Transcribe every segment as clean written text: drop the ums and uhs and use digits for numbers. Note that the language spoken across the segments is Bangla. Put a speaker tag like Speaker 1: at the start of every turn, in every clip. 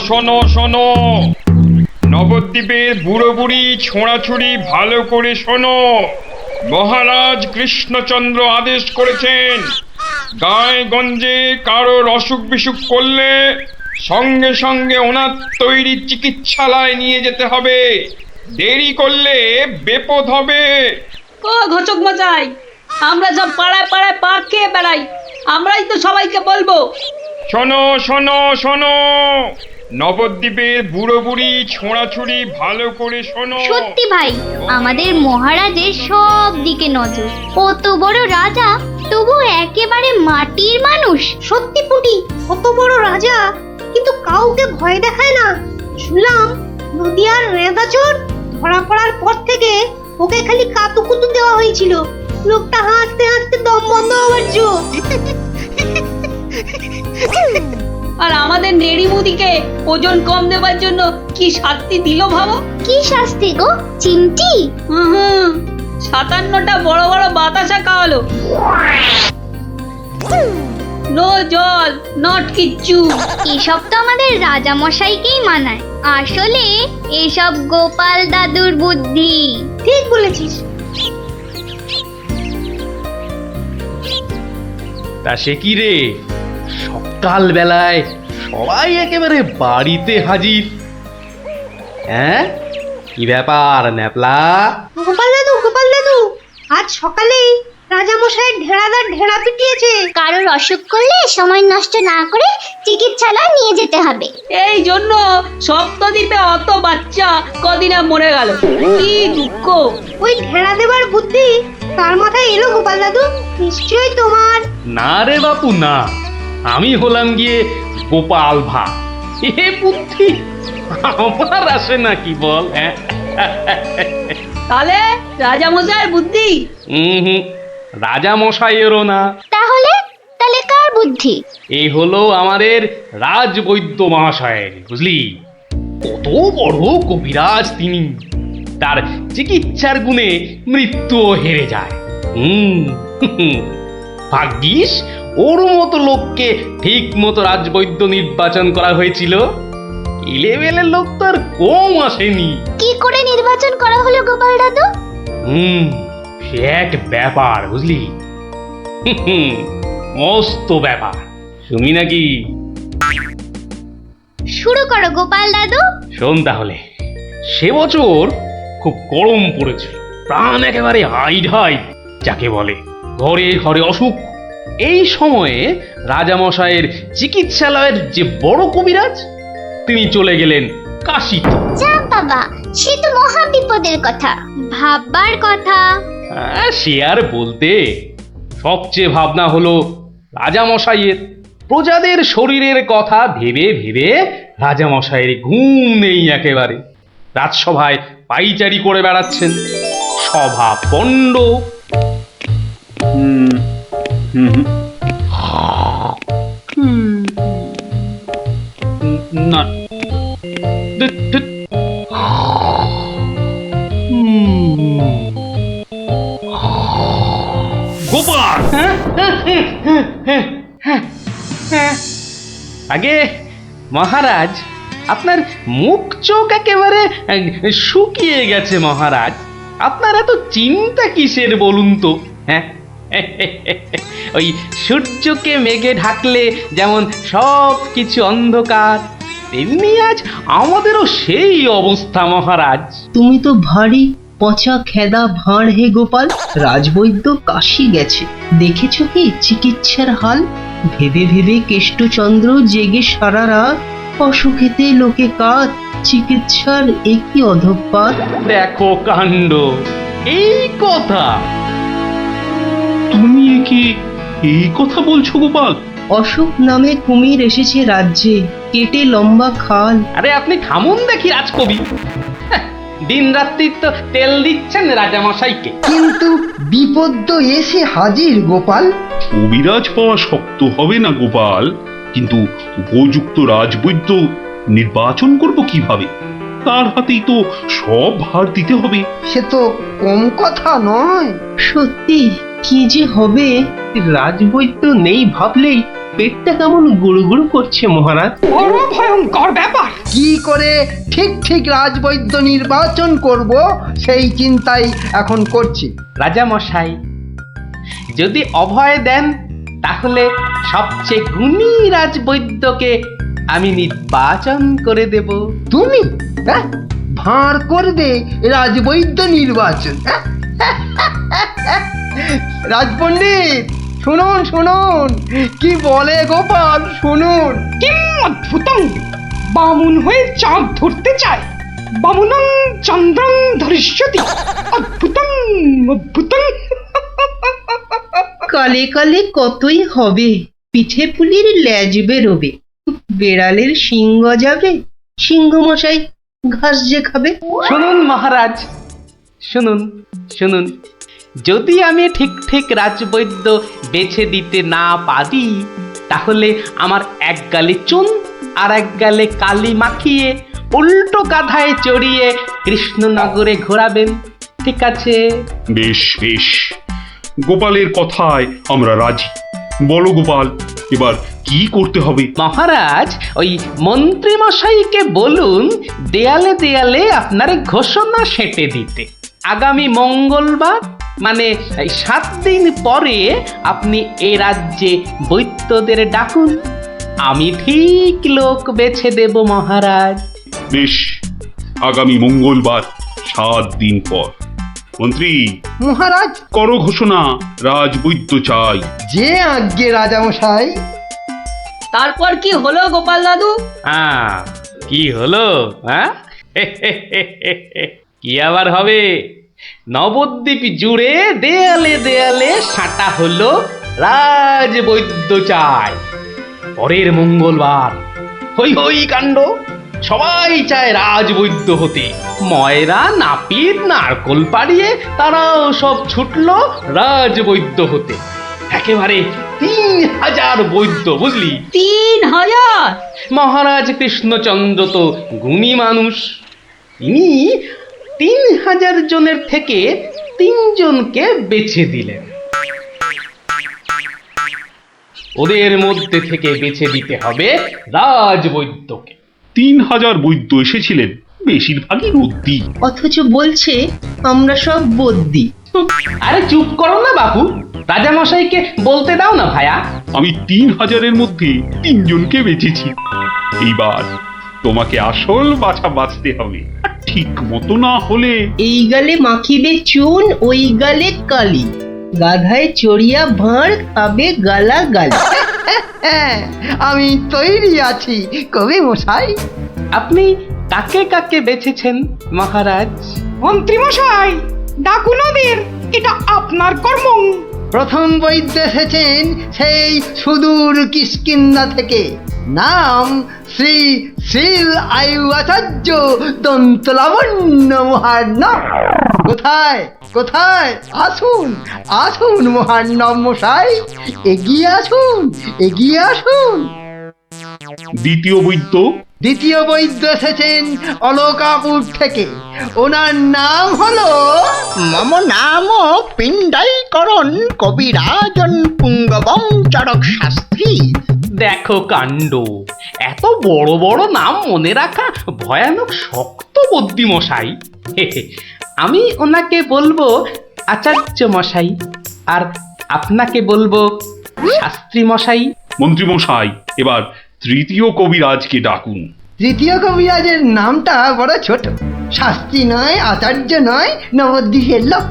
Speaker 1: শোনো শোনো, নবদ্বীপের বুড়ো বুড়ি ছোঁড়াছুড়ি ভালো করে শোনো। মহারাজ কৃষ্ণচন্দ্র আদেশ করেছেন, গায়ে গঞ্জে কারোর অসুখ বিসুখ করলে সঙ্গে সঙ্গে ওনার তৈরি চিকিৎসালয় নিয়ে যেতে হবে। দেরি করলে বিপদ হবে।
Speaker 2: ও ঘোচক মশাই, আমরা সব পাড়ায় পাড়ায় পা খেয়ে বেড়াই, আমরাই তো সবাইকে বলবো।
Speaker 1: শোনো শোনো শোনো, নবদ্বীপের বুড়ো বুড়ি ছোঁড়াছুড়ি ভালো করে শোনো।
Speaker 3: সত্যি ভাই, আমাদের মহারাজের সব দিকে নজর। কত বড় রাজা, তবু একেবারে মাটির মানুষ।
Speaker 4: সত্যি পুটি, কত বড় রাজা কিন্তু কাউকে ভয় দেখায় না। শুনলাম নদিয়ার রেঁদাচোর ধরা পড়ার পর থেকে ওকে খালি কাতুকুতু দেওয়া হয়েছিল। লোকটা হাসতে হাসতে দম বন্ধ হওয়ার জো।
Speaker 2: আর আমাদের নেড়িমুদিকে ওজন কম দেবার জন্য কি শাস্তি দিল ভাবো।
Speaker 3: কি শাস্তি গো চিমটি?
Speaker 2: হুম, 57টা বড় বড় বাতাসা খাওয়ালো। নো জল, নট কিচ্ছু।
Speaker 3: এসব তো আমাদের রাজা মশাইকেই মানায়। আসলে এসব গোপাল দাদুর বুদ্ধি।
Speaker 4: ঠিক বলেছিস।
Speaker 5: তা সে কি রে, সকাল বেলায় সবাই একেবারে বাড়িতে হাজির। হ্যাঁ, কি ব্যাপার ন্যাপলা?
Speaker 4: গোপাল দাদু, আজ সকালেই রাজামশাই ঢেড়াদার ঢেড়া পিটিয়েছে।
Speaker 3: কারোর অসুখ করলে সময় নষ্ট না করে চিকিৎসালয়ে নিয়ে যেতে হবে।
Speaker 2: এই জন্য সপ্তদ্বীপে অত বাচ্চা কদিনে মরে গেল। কি দুঃখ।
Speaker 4: ওই ঢেড়া দেবার বুদ্ধি তার মাথায় এলো গোপাল দাদু? নিশ্চয়ই তোমার।
Speaker 5: না রে বাপু না, আমি হলাম গিয়ে গোপাল ভা। এ বুদ্ধি আমার আসে নাকি বল? হ্যাঁ,
Speaker 2: তাহলে রাজামশাইয়ের বুদ্ধি?
Speaker 5: হুম, রাজা মশাইয়েরও না।
Speaker 3: তাহলে তাহলে কার বুদ্ধি?
Speaker 5: এই হলো আমাদের রাজবৈদ্য মহাশয়ের, বুঝলি? কত বড় কবিরাজ তিনি, তার চিকিৎসার গুণে মৃত্যুও হেরে যায়। ভাগ্যিস ওর মতো লোককে ঠিক মতো রাজবৈদ্য নির্বাচন করা হয়েছিল। ইলেভেলের লোক তো আর কম আসেনি।
Speaker 3: কি করে নির্বাচন করা হলো গোপাল দাদু?
Speaker 5: সে এক ব্যাপার, বুঝলি? মস্ত ব্যাপার, শুনি নাকি?
Speaker 3: শুরু করো গোপাল দাদু।
Speaker 5: শোন তাহলে, সে বছর খুব গরম পড়েছিল, প্রাণ একেবারে হাই যাকে বলে। ঘরে ঘরে অসুখ। এই সময়ে রাজামশাইয়ের চিকিৎসালয়ের যে বড় কবিরাজ, তিনি চলে গেলেন কাশীতে।
Speaker 3: যা বাবা, সে তো মহা বিপদের কথা, ভাববার কথা।
Speaker 5: সে আর বলতে, সবচেয়ে ভাবনা হলো রাজামশাইয়ের। প্রজাদের শরীরের কথা ভেবে ভেবে রাজামশাইয়ের ঘুম নেই একেবারে। রাজসভায় পাইচারি করে বেড়াচ্ছেন, সভা পণ্ড। না, গোপাল! আগে মহারাজ, আপনার মুখ চোখ একেবারে শুকিয়ে গেছে মহারাজ। আপনার এত চিন্তা কিসের বলুন তো? হ্যাঁ, ওই সূর্যকে মেঘে ঢাকলে যেমন সব কিছু অন্ধকার, তেমনি আজ আমাদেরও সেই অবস্থা মহারাজ।
Speaker 6: তুমি তো ভারী পচা খেদা ভাঁড় হে গোপাল। রাজবৈদ্য কাশী গেছে, দেখেছো কি চিকিৎসার হাল? ভেবে ভেবে কেষ্টচন্দ্র জেগে সারা রাত, অসুখেতে লোকে কাত, চিকিৎসার একই অধঃপাত।
Speaker 5: দেখো কাণ্ড, এই কথা
Speaker 7: তুমি কি এই কথা বলছো গোপাল?
Speaker 6: অসুখ নামে কুমির এসেছে রাজ্যে, কেটে লম্বা খাল।
Speaker 5: আরে আপনি থামুন দেখি রাজকবি। দিন রাত্রি তো তেল দিচ্ছেন রাজামশাইকে।
Speaker 8: কিন্তু বিপদ তো এসে হাজির গোপাল।
Speaker 7: কবিরাজ পাওয়া শক্ত হবে না গোপাল, কিন্তু উপযুক্ত রাজবৈদ্য নির্বাচন করব কিভাবে? তার হাতেই তো সব ভার দিতে হবে।
Speaker 8: সে তো কম কথা নয়।
Speaker 6: সত্যি কি যে হবে, রাজবৈদ্য নেই ভাবলেই পেটটা কেমন গুড়গুড় করছে মহারাজ।
Speaker 2: বড় ভয়ঙ্কর ব্যাপার।
Speaker 8: কি করে ঠিক ঠিক রাজবৈদ্য নির্বাচন করব সেই চিন্তাই এখন করছি।
Speaker 6: রাজা মশাই, যদি অভয় দেন তাহলে সবচেয়ে গুণী রাজবৈদ্যকে আমি নির্বাচন করে দেব।
Speaker 8: তুমি হ্যাঁ ভাঁড় করবে রাজবৈদ্য নির্বাচন? রাজপণ্ডিত শুনুন শুনুন, কি বলে গোপাল শুনুন।
Speaker 2: কিম অদ্ভুতং, বামুন হয়ে চাঁদ ধরতে চায়। বামুনং চন্দ্রং ধরিষ্যতি। অদ্ভুতং অদ্ভুতং।
Speaker 6: কালে কালে কতই হবে, পিঠে পুলির লেজ বেরোবে, বেড়ালের সিংহ যাবে, সিংহ মশাই ঘাস যে খাবে। শুনুন মহারাজ, শুনুন শুনুন, যদি আমি ঠিক ঠিক রাজবৈদ্য বেছে দিতে না পারি তাহলে আমার এক গালে চুন আর এক গালে কালি মাখিয়ে উল্টো গাধায় চড়িয়ে কৃষ্ণনগরে ঘোরাবেন, ঠিক আছে?
Speaker 7: বেশ বেশ, গোপালের কথায় আমরা রাজি। বলো গোপাল, এবার কি করতে হবে?
Speaker 6: মহারাজ, ওই মন্ত্রী মশাইকে বলুন দেয়ালে দেয়ালে আপনার ঘোষণা সেঁটে দিতে। আগামী মঙ্গলবার মানে 7 দিন পরে আপনি এ রাজ্যে বৈদ্যদের ডাকুন, আমি ঠিক লোক বেছে দেব মহারাজ।
Speaker 7: বেশ, আগামী মঙ্গলবার 7 দিন পর। মন্ত্রী,
Speaker 8: মহারাজ,
Speaker 7: করো ঘোষণা, রাজবৈদ্য চাই।
Speaker 8: যে আজ্ঞে রাজামশাই।
Speaker 2: তারপর কি হলো গোপাল দাদু?
Speaker 6: হ্যাঁ, কি হলো? হ্যাঁ কি আবার হবে? নবদ্বীপ জুড়ে দেয়ালে দেয়ালে সাঁটা হলো রাজবৈদ্য চাই। পরের মঙ্গলবার হই হই কাণ্ড, সবাই চায় রাজবৈদ্য হতে। ময়রা নাপিত নারকোল পাড়িয়ে তারাও সব ছুটলো রাজবৈদ্য হতে। একেবারে 3000 বৈদ্য, বুঝলি?
Speaker 2: 3000?
Speaker 6: মহারাজ কৃষ্ণচন্দ্র তো গুণী মানুষ, তিনি 3000 জনের থেকে 3 জনকে বেছে দিলেন। ওদের মধ্যে থেকে বেছে দিতে হবে রাজবৈদ্যকে।
Speaker 7: 3000 বৈদ্য এসেছিলেন, বেশিরভাগই রদ্দি।
Speaker 6: অথচ বলছে আমরা সব বদ্যি। আরে চুপ করো না বাপু, রাজামশাইকে বলতে দাও না ভায়া।
Speaker 7: আমি 3000-এর মধ্যে 3 জনকে বেঁচেছি। এইবার তোমাকে আসল বাছা বাঁচতে হবে, আর ঠিক মতো না হলে
Speaker 6: এই গালে মাখিবে চুন, ওই গালে কালি, গাধায় চড়িয়া ভাঁড় খাবে গালা গালি।
Speaker 8: হ্যাঁ, আমি তৈরি আছি কবি মশাই।
Speaker 6: আপনি কাকে কাকে বেছেছেন মহারাজ?
Speaker 2: মন্ত্রী মশাই, ডাকুন ওদের, এটা আপনার কর্ম।
Speaker 8: প্রথম বৈদ্য এসেছেন সেই সুদূর কিষ্কিন্ধা থেকে, নাম শ্রী শ্রীল আয়ু আচার্য দন্তলাবণ্য মহার্ণব। কোথায় কোথায়? আসুন আসুন মহার্ণব মশাই, এগিয়ে আসুন এগিয়ে আসুন।
Speaker 7: দ্বিতীয় বৈদ্য?
Speaker 8: দ্বিতীয় বৈদ্য এসেছেন অলকাপুর থেকে, ওনার নাম হলো
Speaker 9: মম নাম পিণ্ডাইকরণ কবিরাজন পুঙ্গবং চরক শাস্ত্রী।
Speaker 6: দেখো কাণ্ড, এত বড় বড় নাম মনে রাখা ভয়ানক শক্ত বুদ্ধি মশাই। আমি ওনাকে বলবো আচার্য মশাই, আর আপনাকে বলবো শাস্ত্রী মশাই।
Speaker 7: মন্ত্রী মশাই, এবার তৃতীয় কবিরাজকে ডাকুন।
Speaker 8: তৃতীয় কবিরাজের নামটা বড় ছোট, শাস্ত্রী নয়, আচার্য নয়, নবদ্বীপের লোক,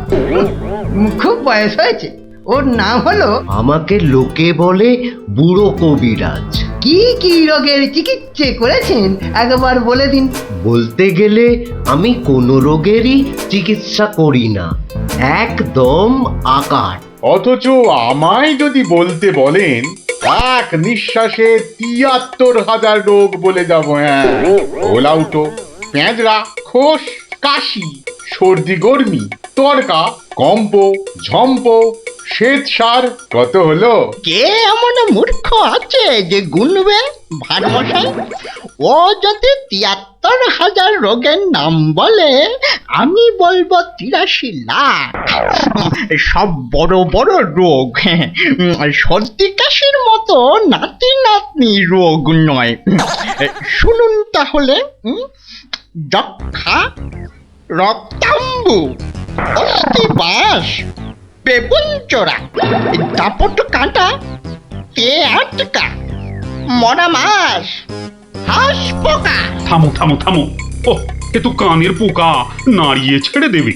Speaker 8: খুব বয়স হয়েছে। ওর নাম হলো,
Speaker 9: আমাকে লোকে বলে বুড়ো কবিরাজ।
Speaker 8: কি কি রোগের চিকিৎসা করেছেন একবার বলে দিন।
Speaker 9: বলতে গেলে আমি কোনো রোগেরই চিকিৎসা করি না, একদম আকার।
Speaker 10: অথচ আমায় যদি বলতে বলেন, এক নিঃশ্বাসে ৭৩,০০০ রোগ বলে যাব। হ্যাঁ, ওলাউটো, পেঁজরা, খোস, কাশি, সর্দি গর্মি, তরকা, কম্প, ঝম্প, শ্বেতসার, কত হলো?
Speaker 9: কে এমন মূর্খ আছে যে গুনবে ভারমশাই? ও যদি ৭৩,০০০ রোগের নাম বলে, আমি বলবো ৮৩ লাখ। সব বড় বড় রোগ, সর্দি কাশির মতো নাতি নাতনি রোগ নয়। শুনুন তাহলে, যক্ষা, রক্তাম্বু, অস্থিবাস, বেগুন চোরা, দাপট কাঁটা, কে আটকা, মরা মাছ, হাঁস পোকা।
Speaker 7: থামো থামো থামো, ও এ তো কানের পোকা, নাড়িয়ে ছেড়ে দেবে।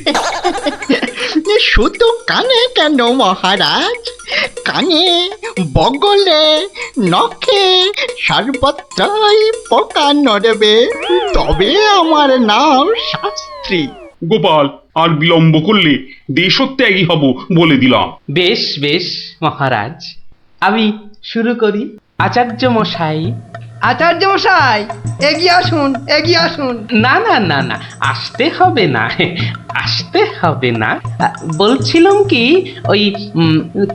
Speaker 9: শুধু কানে কেন মহারাজ, কানে, বগলে, নখে, সর্বত্রই পোকা নড়বে, তবে আমার নাম শাস্ত্রী।
Speaker 7: গোপাল, আর বিলম্ব করলে দেশত্যাগী হব বলে দিলাম।
Speaker 5: বেশ বেশ মহারাজ, আমি শুরু করি। আচার্য মশাই।
Speaker 8: আচার্য মশাই, এগিয়ে আসুন, এগিয়ে আসুন।
Speaker 5: না না না না, আসতে হবে না, আসতে হবে না। বলছিলাম কি, ওই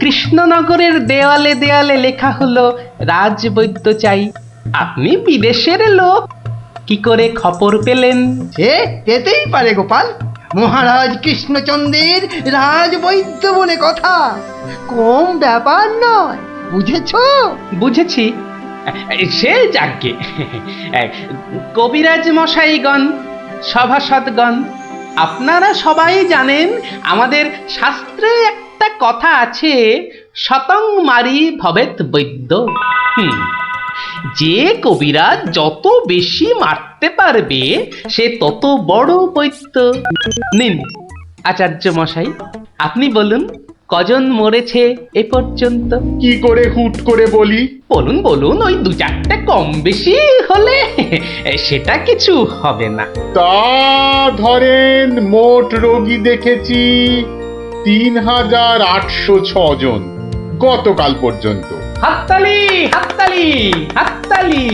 Speaker 5: কৃষ্ণনগরের দেওয়ালে দেওয়ালে লেখা হলো রাজবৈদ্য চাই। আপনি বিদেশের লোক, কি করে খবর পেলেন?
Speaker 8: সে যেতেই পারে গোপাল, মহারাজ কৃষ্ণচন্দ্রের রাজবৈদ্য বলে কথা, কম ব্যাপার নয়, বুঝেছো?
Speaker 5: বুঝেছি, সে যাকে। কবিরাজ মশাইগণ, সভাসদগণ, আপনারা সবাই জানেন আমাদের শাস্ত্রে একটা কথা আছে, শতং মারি ভবেত বৈদ্য। যে কবিরাজ যত বেশি মারতে পারবে সে তত বড় বৈদ্য। নিন আচার্য মশাই, আপনি বলুন কজন মরেছে এ পর্যন্ত?
Speaker 10: কি করে হুট করে বলি?
Speaker 5: বলুন বলুন, ওই ২-৪টে কম বেশি হলে সেটা কিছু হবে না।
Speaker 10: তা ধরেন মোট রোগী দেখেছি ৩,৮০৬ জন গতকাল পর্যন্ত।
Speaker 5: হাততালি হাততালি হাততালি।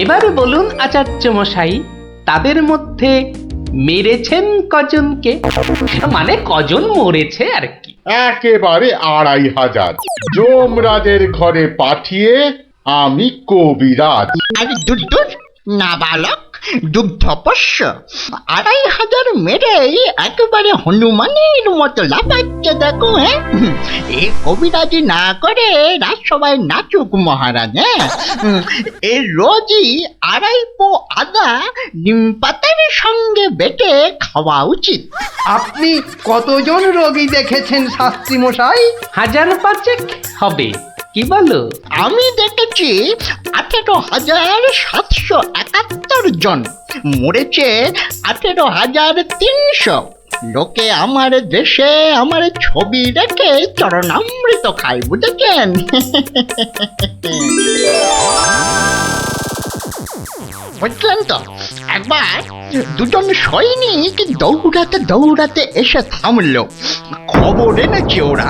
Speaker 5: এবারে বলুন আচার্য মশাই, তাদের মধ্যে মেরেছেন কজনকে? মানে কজন মরেছে আর কি।
Speaker 10: একেবারে ২৫০০০। যমরাজের ঘরে পাঠিয়ে আমি কবিরাজ।
Speaker 9: আরে দূর দূর, নাবালক, দুগ্ধপোষ্য, ২৫০০০ মেরেই একেবারে হনুমানের মতো লাফাচ্ছে দেখো। হ্যাঁ, এ কবিরাজি না করে রাজসভায় নাচুক মহারাজ। এ রোজই ২.৫ পো আদা নিম পাতার সঙ্গে বেটে খাওয়া উচিত।
Speaker 8: আপনি কতজন রোগী দেখেছেন শাস্ত্রী মশাই?
Speaker 5: ১৫০০ হবে, কি বলো?
Speaker 9: আমি দেখেছি ১৮,৭৭১ জন, মরেছে ১৮,৩০০। লোকে আমার দেশে আমার ছবি রেখে চরণামৃত খায়, বুঝেছেন? বুঝলেন তো? একবার দুজন সৈনিক দৌড়াতে দৌড়াতে এসে থামলো, খবর এনেছে ওরা।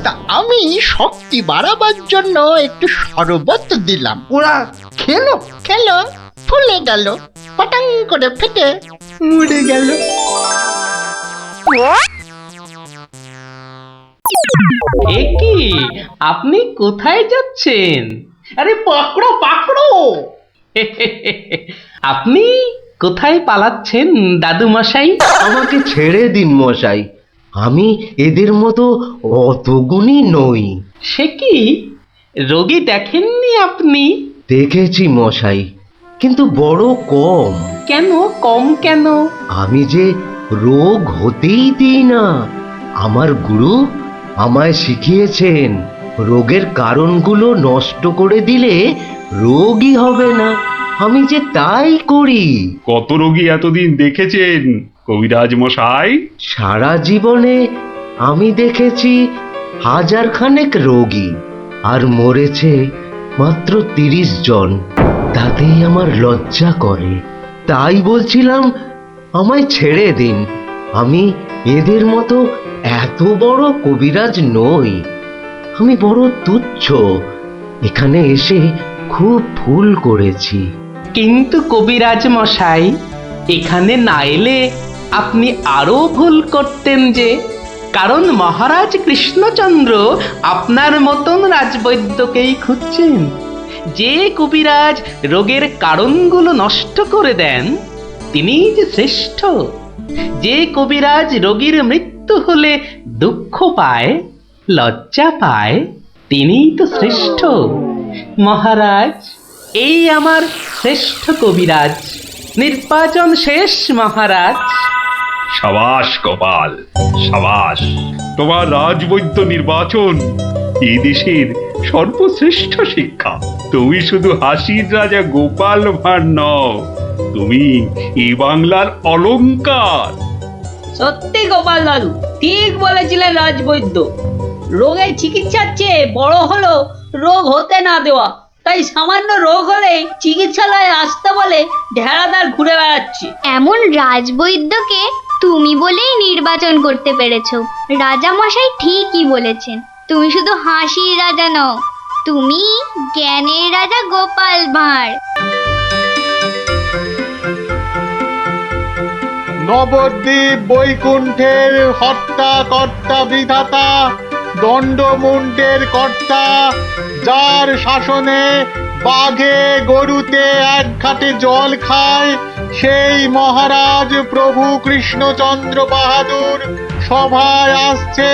Speaker 9: তা আমি শক্তি বাড়াবার জন্য একটু শরবত দিলাম।
Speaker 8: ওরা খেলো?
Speaker 9: খেলো, ফুলে গেল, পটাং করে ফেটে মরে গেল।
Speaker 5: এ কি, আপনি কোথায় যাচ্ছেন? আরে পাকড়ো পাকড়ো। আপনি কোথায় পালাচ্ছেন দাদু মশাই?
Speaker 6: আমাকে ছেড়ে দিন মশাই, আমি এদের মতো অত গুণী নই।
Speaker 5: সে কি, রোগী দেখেননি আপনি?
Speaker 6: দেখেছি মশাই, কিন্তু বড় কম।
Speaker 5: কেন কম কেন?
Speaker 6: আমি যে রোগ হতেই দিই না। আমার গুরু আমায় শিখিয়েছেন, রোগের কারণগুলো নষ্ট করে দিলে রোগই হবে না। আমি যে তাই করি।
Speaker 7: কত রোগী এতদিন দেখেছেন কবিরাজ মশাই?
Speaker 6: সারা জীবনে আমি দেখেছি ১০০০ খানেক রোগী, আর মরেছে মাত্র ৩০ জন। তাতেই আমার লজ্জা করে। তাই বলছিলাম আমায় ছেড়ে দিন, আমি এদের মতো এত বড় কবিরাজ নই। আমি বড় তুচ্ছ, এখানে এসে খুব ভুল করেছি।
Speaker 5: কিন্তু কবিরাজ মশাই, এখানে না এলে আপনি আরো ভুল করতেন যে।
Speaker 6: কারণ মহারাজ কৃষ্ণচন্দ্র আপনার মতন রাজবৈদ্যকেই খুঁজছেন, যে কবিরাজ রোগের কারণগুলো নষ্ট করে দেন তিনি যে শ্রেষ্ঠ। যে কবিরাজ রোগীর মৃত্যু হলে দুঃখ পায়, লজ্জা পায়, তিনিই তো শ্রেষ্ঠ। মহারাজ, এই আমার শ্রেষ্ঠ কবিরাজ। নির্বাচন শেষ মহারাজ।
Speaker 7: সাবাস গোপাল, সাবাস। তোমার রাজবৈদ্য নির্বাচন এই দেশের সর্বশ্রেষ্ঠ শিক্ষা। তুমি শুধু হাসির রাজা গোপাল ভাঁড় নও, তুমি এই বাংলার অলংকার।
Speaker 2: সত্যি গোপাল দাদু ঠিক বলেছিলেন রাজবৈদ্য। রোগের চিকিৎসার চেয়ে বড় হলো রোগ হতে না দেওয়া। তাই সামান্য রোগ হলেই চিকিৎসালয়ে আসতে বলে ঢেড়াদার ঘুরে বেড়াচ্ছে।
Speaker 3: এমন রাজবৈদ্যকে তুমি বলেই নির্বাচন করতে পেরেছো। রাজামশাই ঠিকই বলেছেন, তুমি শুধু হাসির রাজা নও, তুমি জ্ঞানের রাজা গোপাল ভাঁড়।
Speaker 10: নবদ্বীপ বৈকুণ্ঠের হর্তা কর্তা বিধাতা, দণ্ডমুণ্ডের কর্তা, যার শাসনে বাঘে গরুতে এক ঘাটে জল খায়, সেই মহারাজ প্রভু কৃষ্ণচন্দ্র বাহাদুর সভায় আসছে।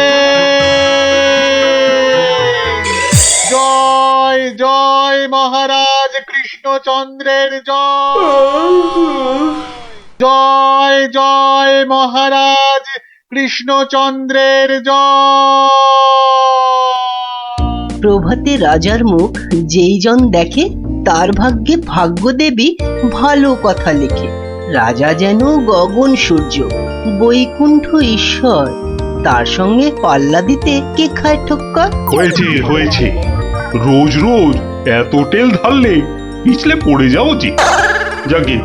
Speaker 10: জয় জয় মহারাজ কৃষ্ণচন্দ্রের জয়। জয় জয় মহারাজ কৃষ্ণচন্দ্রের জয়।
Speaker 6: প্রভাতে রাজার মুখ যেই জন দেখে, তার ভাগ্যে ভাগ্যদেবী ভালো কথা লেখে। রাজা যেন গগন সূর্য, বৈকুণ্ঠ ঈশ্বর, তার সঙ্গে পাল্লা দিতে কে খায় ঠক্কর?
Speaker 7: হয়েছে হয়েছে, রোজ রোজ এত তেল ঢাললে পিছলে পড়ে যাও যে। যাকে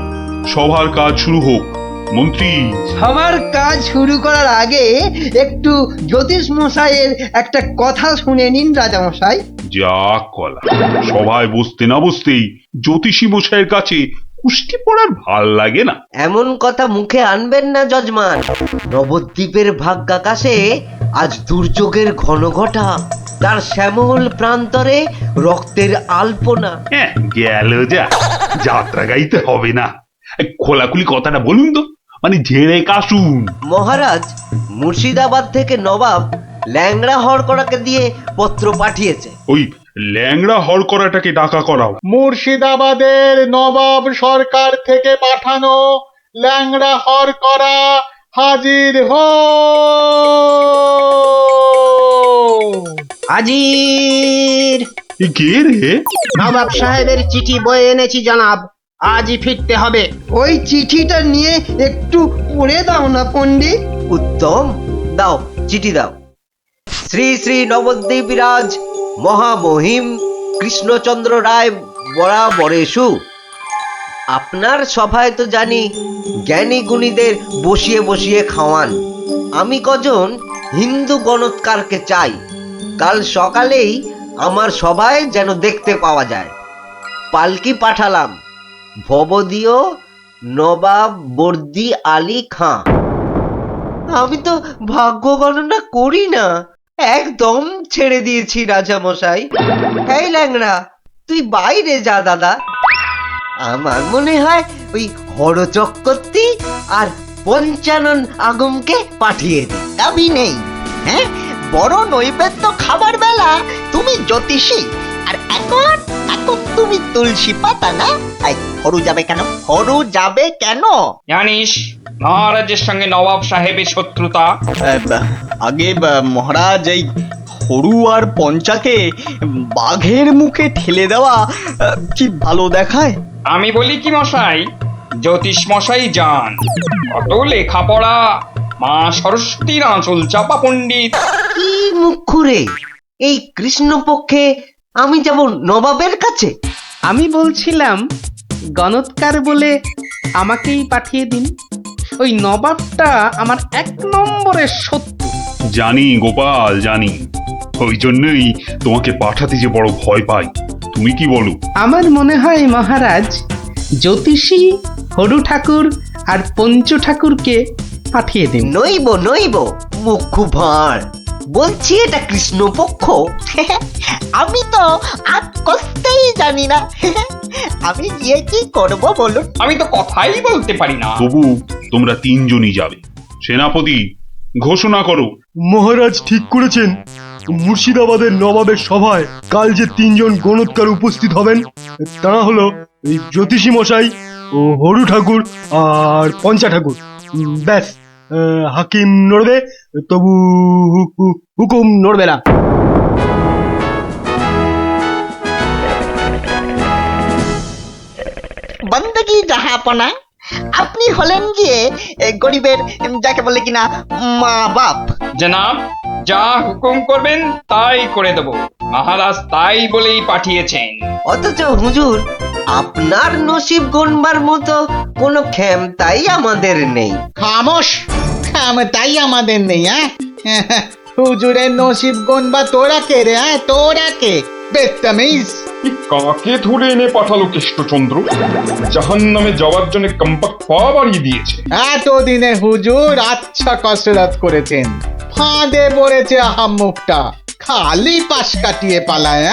Speaker 7: সভার কাজ শুরু হোক। মন্ত্রী,
Speaker 8: সবার কাজ শুরু করার আগে একটু জ্যোতিষ মশাইয়ের একটা কথা শুনে নিন রাজামশাই।
Speaker 7: যা কলা, সভায় বসতে না বসতেই জ্যোতিষী মশাইয়ের কাছে কুস্তি পড়ার ভাল লাগে না।
Speaker 11: এমন কথা মুখে আনবেন না যজমান। নবদ্বীপের ভাগ্যাকাশে আজ দুর্যোগের ঘনঘটা, তার শ্যামল প্রান্তরে রক্তের আলপনা।
Speaker 7: হ্যাঁ, গেল যা, যাত্রা গাইতে হবে না। খোলাখুলি কথাটা বলুন তো, মানে ঝেড়ে কাশুন।
Speaker 11: মহারাজ মুর্শিদাবাদ থেকে নবাব ল্যাংড়া হরকড়াকে দিয়ে পত্র পাঠিয়েছে।
Speaker 7: ওই ল্যাংড়া হরকড়াটাকে ডাকা করাও।
Speaker 10: মুর্শিদাবাদের নবাব সরকার থেকে পাঠানো ল্যাংড়া হরকড়া হাজির হো।
Speaker 8: হাজির।
Speaker 7: কে রে?
Speaker 8: নবাব সাহেবের চিঠি বয়ে এনেছি জনাব, আজই ফিরতে হবে। ওই চিঠিটা নিয়ে একটু পড়ে দাও না পণ্ডিত।
Speaker 11: উত্তম, দাও চিঠি দাও। শ্রী শ্রী নবদ্বীপ রাজ মহামহিম কৃষ্ণচন্দ্র রায় বরাবরেশু। আপনার সভায় তো জানি জ্ঞানী গুণীদের বসিয়ে বসিয়ে খাওয়ান। আমি কজন হিন্দু গণৎকারকে চাই, কাল সকালেই আমার সভায় যেন দেখতে পাওয়া যায়। পালকি পাঠালাম, ভবদীয় নবাব বর্দি আলী খাঁ। আমি তো ভাগ্য গণনা করি না, একদম ছেড়ে দিয়েছি রাজামশাই। এই ল্যাংড়া, তুই বাইরে যা দাদা। আমার মনে হয় ওই হরচক্রবর্তী আর পঞ্চানন আগমকে পাঠিয়ে দে।
Speaker 9: দাবি নেই। হ্যাঁ, বড় নৈবেদ্য খাবার বেলা তুমি জ্যোতিষী, আর এখন এখন তুমি তুলসী পাতা না? হরু যাবে কেন? হরু যাবে কেন?
Speaker 1: জানিস মহারাজের সঙ্গে নবাব সাহেবের শত্রুতা।
Speaker 12: আগে মহারাজ এই হরু আর পঞ্চাকে বাঘের মুখে ঠেলে দেওয়া কি ভালো দেখায়?
Speaker 1: আমি বলি কি মশাই, জ্যোতিষ মশাই যান, কত লেখাপড়া, মা সরস্বতীর আঁচল চাপা পণ্ডিত।
Speaker 11: কি মুখ খুঁড়ে এই কৃষ্ণপক্ষে আমি যাব নবাবের কাছে?
Speaker 6: আমি বলছিলাম গণৎকার বলে আমাকেই পাঠিয়ে দিন। ওই নবাবটা আমার এক নম্বরের শত্রু।
Speaker 7: জানি গোপাল, জানি। ওই জন্যই তোমাকে পাঠাতে যে বড় ভয় পাই। তুমি কি বলো?
Speaker 6: আমার মনে হয় মহারাজ জ্যোতিষী হরু ঠাকুর আর পঞ্চু ঠাকুরকে পাঠিয়ে দিন।
Speaker 11: নইব নইব,
Speaker 9: মুখ খুব ভাঁড়। বলছি এটা কৃষ্ণপক্ষ। আমি তো আর কষতেই জানি না। আমি গিয়ে কি করব বলুন?
Speaker 1: আমি তো কথাই বলতে পারি না।
Speaker 7: তবু তোমরা তিনজনই যাবে। সেনাপতি, ঘোষণা করো।
Speaker 13: মহারাজ ঠিক করেছেন। মুর্শিদাবাদের নবাবের সভায় কাল যে তিনজন গণৎকার উপস্থিত হবেন তারা হলো এই জ্যোতিষী মশাই ও হরু ঠাকুর আর পঞ্চা ঠাকুর। ব্যাস, হাকিম নড়বে, তবু হুকুম নড়বে না।
Speaker 9: বন্দগি জাহাপনা, আপনি হলেন গিয়ে গরিবের যাকে বলে কিনা মা বাপ।
Speaker 1: জনাব, যা হুকুম করবেন তাই করে দেব। মহারাজ তাই বলেই পাঠিয়েছেন।
Speaker 11: অথচ হুজুর, আপনার নসিব গণবার মতো কোনো ক্ষমতাই আমাদের নেই।
Speaker 10: খামোশ, তাই আমাদের নেই। হুজুরের নসিব গনবা তোরা কে রে? তোরা কে? বেত্তামিজ।
Speaker 1: কাকে ধরে এনে পাঠালো কৃষ্ণচন্দ্র? জাহান্নামে যাওয়ার জন্য কম্পাক পা বাড়িয়ে দিয়েছে।
Speaker 10: এতদিনে হুজুর আচ্ছা কসরত করেছেন, ফাঁদে পড়েছে আহাম্মুকটা। খালি পাশ কাটিয়ে পালায়,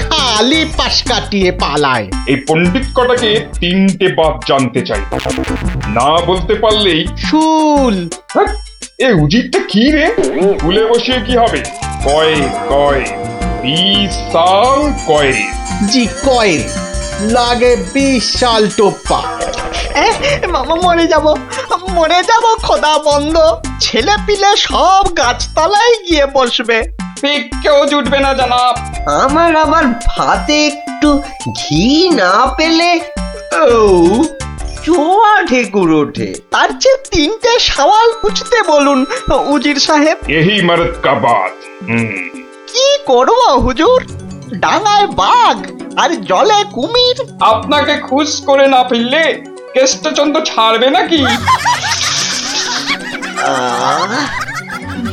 Speaker 10: খালি পাশ কাটিয়ে পালায়।
Speaker 1: এই পণ্ডিত কটাকে তিনটে বাদ জানতে চাই, না বলতে পারলেই
Speaker 10: শুল।
Speaker 1: হ্যাঁ, এ উজিরটা কি রে? ভুলে বসিয়ে কি হবে? কয় কয় 20 সাল কয়।
Speaker 10: জি কয়েল লাগে 20 সাল টোপ্পা।
Speaker 9: মরে যাব খোদা বন্ধ। ছেলে পিলে সব গাছতলায় গিয়ে বসবে।
Speaker 1: ঠিক কেউ জুটবে না জানাব।
Speaker 11: আমার আবার ভাতে একটু ঘি না পেলে চোয়া ঢেকুর ওঠে।
Speaker 9: তার চেয়ে তিনটে সওয়াল পুছতে বলুন উজির সাহেব।
Speaker 1: यही मर्द का बात।
Speaker 9: কি করব হুজুর? ডাঙায় বাঘ আর জলে কুমির।
Speaker 1: আপনাকে খুশ করে না ফেললে কৃষ্ণচন্দ্র ছাড়বে নাকি?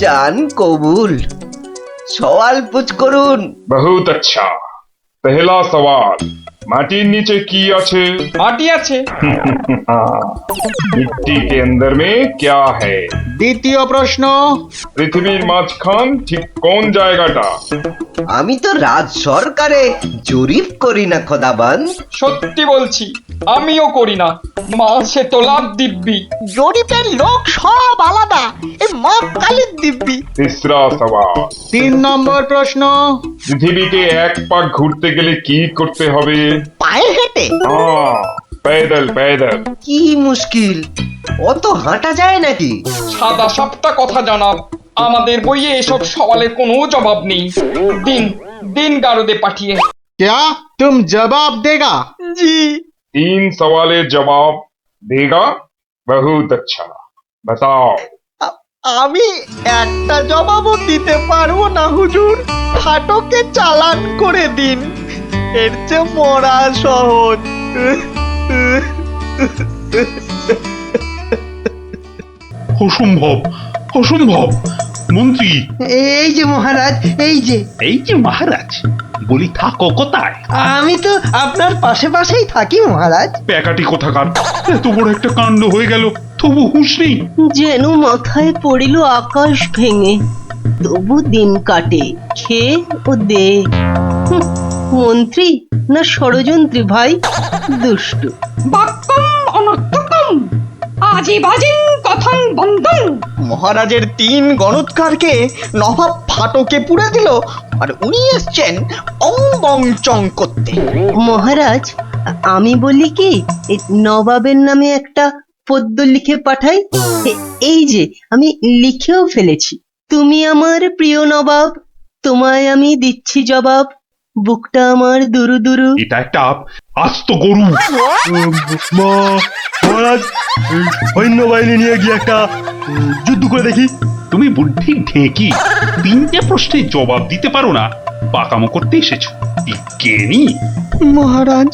Speaker 11: জান কবুল, সওয়াল পুছ করুন।
Speaker 1: बहुत अच्छा। पहला सवाल, माटिर नीचे की আছে? মাটি আছে। मिट्टी के अंदर में क्या है?
Speaker 10: দ্বিতীয় প্রশ্ন,
Speaker 1: পৃথিবীর মাঝখান ঠিক কোন জায়গাটা?
Speaker 11: আমি তো রাজ সরকারে জরিপ করি না খোদাবান।
Speaker 1: সত্যি বলছি, আমিও করি না। মাসে তোলার দিব্যি।
Speaker 9: জরিপের লোক সব আলাদা। এই মা কালীর দিব্যি।
Speaker 1: तीसरा सवाल,
Speaker 10: 3 নম্বর প্রশ্ন,
Speaker 1: পৃথিবীকে এক পাক ঘুরতে গেলে কি করতে হবে?
Speaker 9: পায়ে হেঁটে।
Speaker 1: হ্যাঁ, पैदल पैदल।
Speaker 11: কি মুশকিল, অত হাঁটা যায় নাকি?
Speaker 1: সাদা সাপটা কথা জানাব, আমাদের বইয়ে এসব সওয়ালের কোনো জবাব নেই। দিন দিন গারদে পাঠিয়ে।
Speaker 10: क्या तुम जवाब देगा?
Speaker 9: জি।
Speaker 1: 3 सवालेर जवाब देगा? बहुत अच्छा। बताओ।
Speaker 9: আমি একটা জবাবও দিতে পারবো না হুজুর। ফাটকে চালান করে দিন, এর চেয়ে মরা সহজ।
Speaker 7: অসম্ভব, অসম্ভব। মন্ত্রী,
Speaker 8: এই যে মহারাজ,
Speaker 7: এই যে মহারাজ, বলি থাকো কোথায়?
Speaker 8: আমি তো আপনার পাশে পাশেই থাকি মহারাজ।
Speaker 7: প্যাকাটি কোথাকার, এত বড় একটা কাণ্ড হয়ে গেল, তবু হুঁশ নেই।
Speaker 6: যেন মাথায় পড়িল আকাশ ভেঙে, তবু দিন কাটে খেয়ে ও দে। মন্ত্রী না ষড়যন্ত্রী ভাই, দুষ্টু।
Speaker 2: বাক্যম অনর্থকম আজীবাজিন কথন বন্ধন।
Speaker 9: মহারাজের 3 গণৎকারকে নবাব ফাটকে পুড়ে দিল, আর উনি এসছেন অং বং চং করতে।
Speaker 6: মহারাজ, আমি বলি কি, এই নবাবের নামে একটা পদ্য লিখে পাঠাই। এই যে আমি লিখেও ফেলেছি। তুমি আমার প্রিয় নবাব, তোমায় আমি দিচ্ছি জবাব, বুকটা আমার দুরু দুরু।
Speaker 7: এটা একটা আস্ত গরু।
Speaker 13: মহারাজ, সৈন্যবাহিনী নিয়ে গিয়ে একটা যুদ্ধ করে দেখি।
Speaker 7: তুমি বুদ্ধি ঢেকি, 3টে প্রশ্নের জবাব দিতে পারো না, পাকামো করতে এসেছো। বিজ্ঞানী।
Speaker 9: মহারাজ,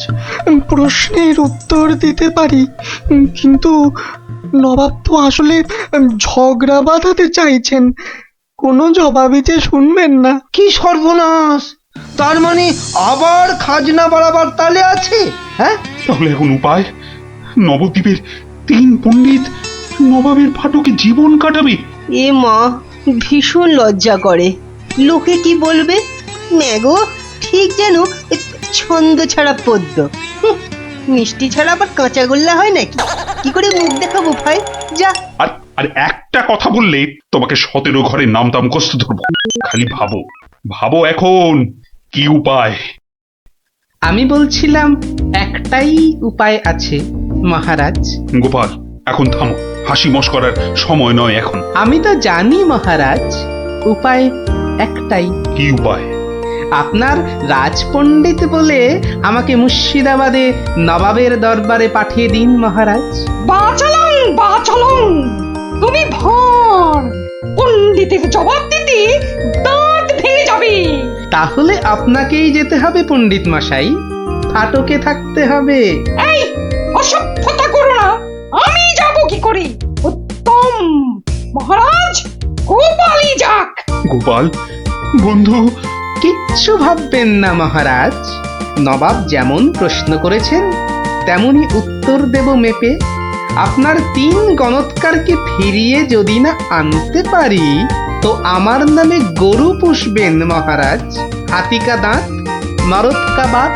Speaker 9: প্রশ্নের উত্তর দিতে পারি, কিন্তু নবাব তো আসলে ঝগড়া বাঁধাতে চাইছেন। কোনো জবাবই যে শুনবেন না।
Speaker 8: কি সর্বনাশ! তার মানে আবার খাজনা বাড়াবার তালে আছে? হ্যাঁ,
Speaker 7: তাহলে এখন উপায়? নবদ্বীপের 3 পণ্ডিত নবাবের ফাটকে জীবন কাটাবে।
Speaker 6: এ মা, ভীষণ লজ্জা করে। লোকে কি বলবে? ম্যাগো ঠিক যেন ছন্দ ছাড়া পদ্য। হুঁ, মিষ্টি ছাড়া আবার কাঁচাগোল্লা হয় নাকি? কি করে মুখ দেখাবো ভাই? যা।
Speaker 7: আর আর একটা কথা বললে তোমাকে 17 ঘরে নামটা মুখস্থ ধরবো। খালি ভাবো ভাবো এখন কি উপায়।
Speaker 5: আমি বলছিলাম একটাই উপায় আছে মহারাজ।
Speaker 7: গোপাল এখন থামো, হাসি মস্করার সময় নয় এখন।
Speaker 5: আমি তো জানি মহারাজ, উপায় একটাই।
Speaker 7: কি উপায়?
Speaker 5: আপনার রাজপণ্ডিত বলে আমাকে মুর্শিদাবাদে নবাবের দরবারে পাঠিয়ে দিন মহারাজ।
Speaker 4: বাচালং তুমি ভাঁড়, পণ্ডিতের জবাব দিতে দাঁত ভেঙে যাবে।
Speaker 5: তাহলে আপনাকেই যেতে হবে পণ্ডিত মশাই, ফাটকে থাকতে হবে।
Speaker 4: এই অসভ্যতা করো না, আমি যাব কি করে? উত্তম মহারাজ, গোপালই যাক।
Speaker 7: গোপাল বন্ধু।
Speaker 5: কিচ্ছু ভাববেন না মহারাজ, নবাব যেমন প্রশ্ন করেছেন তেমনি উত্তর দেব মেপে। আপনার 3 গণৎকারকে ফিরিয়ে যদি না আনতে পারি তো আমার নামে গরু পুষবেন মহারাজ। হাতিকা দাঁত, নরৎকা বাত।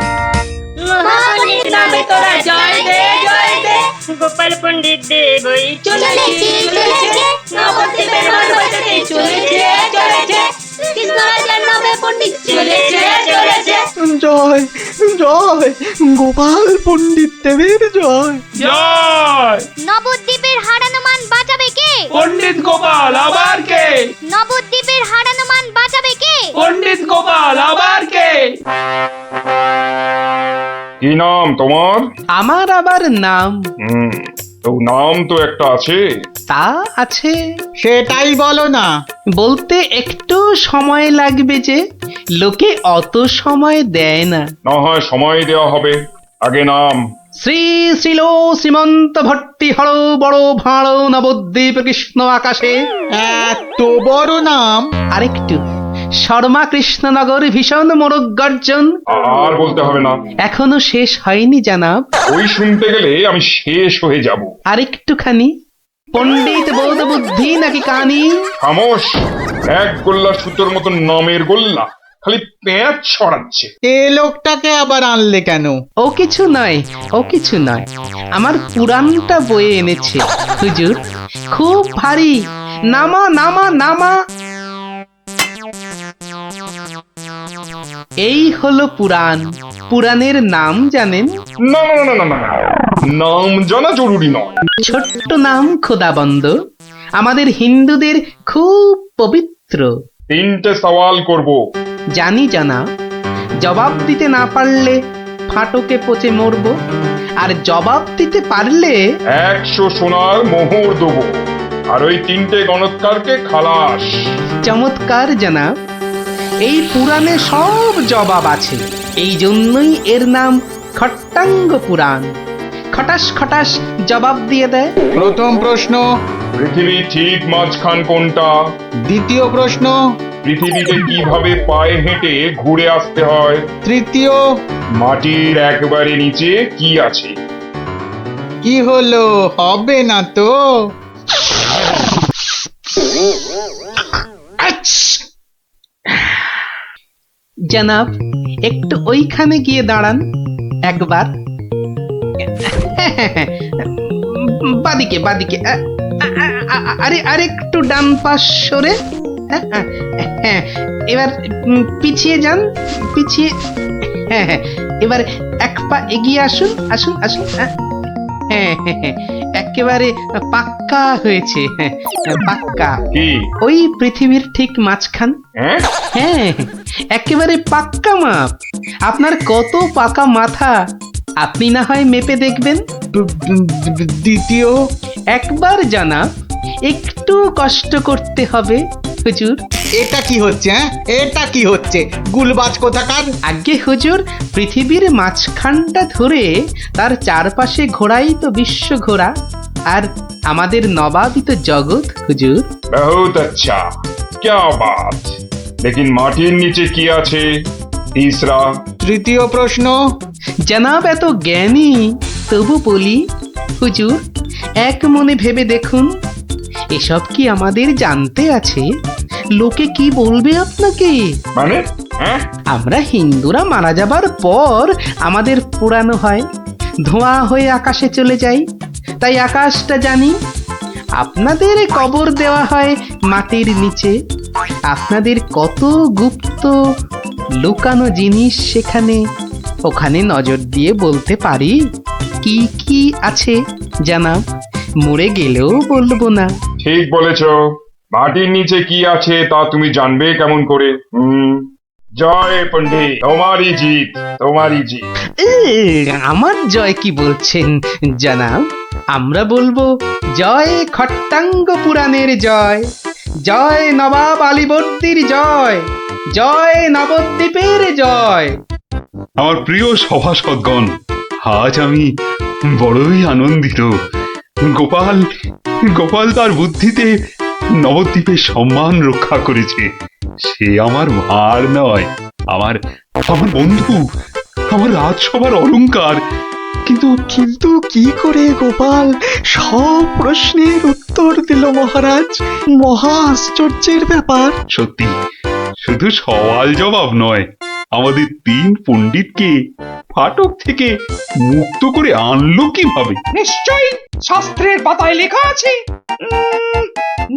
Speaker 2: গোপাল পণ্ডিত দেবই চলেছে চলেছে, নবদ্বীপের মান বাঁচাতে চলেছে চলেছে, কৃষ্ণরাজার নামে পণ্ডিত চলেছে চলেছে।
Speaker 10: জয় জয় গোপাল পণ্ডিত দেবের জয়।
Speaker 1: জয়!
Speaker 3: নবদ্বীপের হারানো মান বাঁচাবে কে?
Speaker 1: পণ্ডিত গোপাল আবার কে?
Speaker 3: নবদ্বীপের হারানো মান বাঁচাবে কে?
Speaker 1: পণ্ডিত গোপাল আবার কে? কি নাম তোমার?
Speaker 5: আমার আবার নাম?
Speaker 1: তো নাম তো একটা আছে।
Speaker 5: তা আছে।
Speaker 10: সেটাই বলো না।
Speaker 5: বলতে একটু সময় লাগবে যে, লোকে অত সময় দেয় না।
Speaker 1: না হয় সময় দেওয়া হবে, আগে নাম।
Speaker 5: শ্রী শ্রীল শ্রীমন্ত ভট্টি হর বড় ভাঁড় নবদ্বীপ কৃষ্ণ আকাশে।
Speaker 10: এত বড় নাম।
Speaker 5: আরেকটু, শর্মা কৃষ্ণনগর ভীষণ মোরগ গর্জন।
Speaker 1: আর বলতে হবে না,
Speaker 5: এখনো শেষ হয়নি জানাব।
Speaker 1: ওই শুনতে গেলে আমি শেষ হয়ে যাব।
Speaker 5: আরেকটুখানি, পণ্ডিত বোধ বুদ্ধি নাকি কানি?
Speaker 1: খামোশ! এক গোল্লা সুতোর মতন নামের গোল্লা, খালি প্যাঁচ ছড়াচ্ছে।
Speaker 10: এ লোকটাকে আবার আনলে কেন?
Speaker 5: ও কিছু নয়, ও কিছু নয়, আমার পুরাণটা বয়ে এনেছে হুজুর। খুব ভারী। নামা নামা নামা। এই হলো পুরাণ। পুরাণের নাম জানেন?
Speaker 1: না না না না না, নাম জানা জরুরি নয়।
Speaker 5: ছোট্ট নাম খোদাবন্দ, আমাদের হিন্দুদের খুব পবিত্র।
Speaker 1: 3টে সওয়াল করব।
Speaker 5: জানি জানা, জবাব দিতে না পারলে ফাটকে পচে মরব, আর জবাব দিতে পারলে
Speaker 1: 100 সোনার মোহর দেবো, আর ওই 3টে গণৎকারকে খালাস।
Speaker 5: চমৎকার জানাব, এই পুরাণে সব জবাব আছে। এই জন্যই এর নাম খট্টাঙ্গ পুরাণ। খটাস খটাস জবাব দিয়ে দেয়।
Speaker 10: প্রথম প্রশ্ন,
Speaker 1: পৃথিবী ঠিক মাঝখান কোনটা?
Speaker 10: দ্বিতীয় প্রশ্ন,
Speaker 1: পৃথিবীতে কিভাবে পায়ে হেঁটে ঘুরে আসতে হয়?
Speaker 10: তৃতীয়,
Speaker 1: মাটির একবারে নিচে কি আছে?
Speaker 10: কি হলো, হবে না তো?
Speaker 5: জানাব, একটু ওইখানে গিয়ে দাঁড়ান একবার। বাদিকে বাদিকে। আরে আরেকটু ডান পাশ সরে। এবার পিছিয়ে যান, পিছিয়ে। এবার 1 পা এগিয়ে আসুন, আসুন আসুন। একেবারে পাক্কা হয়েছে, পাক্কা।
Speaker 1: কি?
Speaker 5: ওই পৃথিবীর ঠিক মাঝখান। হ্যাঁ, একেবারে পাক্কা মাপ। আপনার কত পাকা মাথা, আপনি না হয় মেপে দেখবেন।
Speaker 10: দ্বিতীয়,
Speaker 5: একবার জানা, একটু কষ্ট করতে হবে হুজুর।
Speaker 10: এটা কি হচ্ছে? এটা কি হচ্ছে? গুলবাজ কোথাকার।
Speaker 5: আগে হুজুর, পৃথিবীর মাঝখানটা ধরে তার চারপাশে ঘোরাই তো বিশ্ব ঘোরা, আর আমাদের নবাবই তো জগৎ হুজুর।
Speaker 1: বহুত আচ্ছা, क्या बात। लेकिन মাটির নিচে কি আছে? तीसरा।
Speaker 10: তৃতীয় প্রশ্ন,
Speaker 5: জানাব এত জ্ঞানী, তবু বলি হুজুর, এক মনে ভেবে দেখুন, এসব কি আমাদের জানতে আছে?
Speaker 6: লোকে কি বলবে আপনাকে?
Speaker 1: মানে হ্যাঁ,
Speaker 6: আমরা হিন্দুরা মারা যাবার পর আমাদের পোড়ানো হয়, ধোঁয়া হয়ে আকাশে চলে যাই, তাই আকাশটা জানি। আপনাদের কবর দেওয়া হয় মাটির নিচে। আপনাদের কত গুপ্ত লুকানো জিনিস সেখানে, ওখানে নজর দিয়ে বলতে পারি কি কি আছে জানাব, মরে গেলেও বলবো না।
Speaker 1: ঠিক বলেছ। মাটির নিচে কি আছে তা তুমি জানবে কেমন করে? জয় পণ্ডিত, তোমারই জিত, তোমারই জিত।
Speaker 6: আমার জয় কি বলছেন জানাব? আমরা বলবো জয় খট্টাঙ্গ পুরাণের জয়, জয় নবাব আলীবর্দীর জয়, জয় নবদ্বীপের জয়।
Speaker 7: আমার প্রিয় সভাসদগণ, আজ আমি বড়ই আনন্দিত। গোপাল গোপাল তার বুদ্ধিতে নবদ্বীপের সম্মান রক্ষা করেছে। সে আমার ভার নয়, আমার আমার বন্ধু, আমার রাজসভার অলংকার।
Speaker 12: কিন্তু কিন্তু কি করে গোপাল সব প্রশ্নের উত্তর দিল মহারাজ? মহা আশ্চর্যের ব্যাপার।
Speaker 7: সত্যি, শুধু সওয়াল জবাব নয়, আমাদের 3 পণ্ডিতকে ফাটক থেকে মুক্ত করে আনলো কিভাবে?
Speaker 14: নিশ্চয়ই শাস্ত্রের পাতায় লেখা আছে,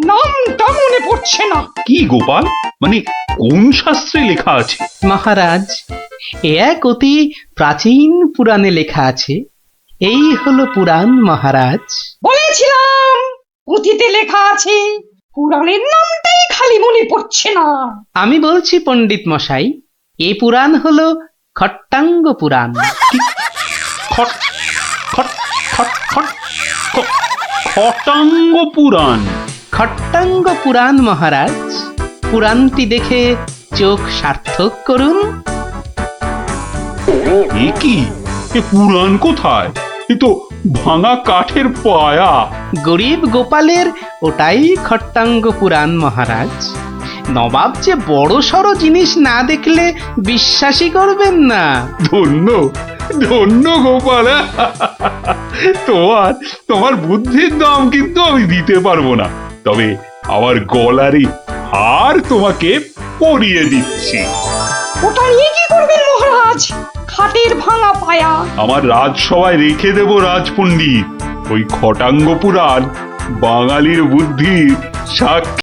Speaker 14: নামটা মনে পড়ছে না।
Speaker 7: কি গোপাল, মানে কোন শাস্ত্রে লেখা আছে?
Speaker 6: মহারাজ, এ এক অতি প্রাচীন পুরাণে লেখা আছে। এই হলো পুরাণ মহারাজ।
Speaker 14: বলেছিলাম পুঁথিতে লেখা আছে, পুরাণের নামটাই খালি মনে পড়ছে না।
Speaker 6: আমি বলছি পণ্ডিত মশাই, এই পুরাণ হলো খট্টাঙ্গ পুরাণ।
Speaker 7: খট খট খট খট খ- খটাঙ্গ পুরাণ।
Speaker 6: খট্টাঙ্গ পুরাণ মহারাজ। পুরাণটি দেখে চোখ সার্থক করুন।
Speaker 7: এ কি, এ পুরাণ কোথায়? এ তো ভাঙা কাঠের পায়া।
Speaker 6: গরিব গোপালের ওটাই খট্টাঙ্গ পুরাণ মহারাজ। নবাব যে বড় সড় জিনিস না দেখলে বিশ্বাসই করবেন না।
Speaker 7: ধন্য ধন্য গোপাল। তোমার বুদ্ধির দাম কিন্তু আমি দিতে পারবো না, তবে আমার গলারই হার তোমাকে পরিয়ে দিচ্ছি।
Speaker 14: ওটা নিয়ে কি করবেন মহারাজ? খাটের ভাঙা পায়া
Speaker 7: আমার রাজসভায় রেখে দেব রাজপণ্ডিত। ওই খটাঙ্গ পুরাণ বাঙালির বুদ্ধির সাক্ষী।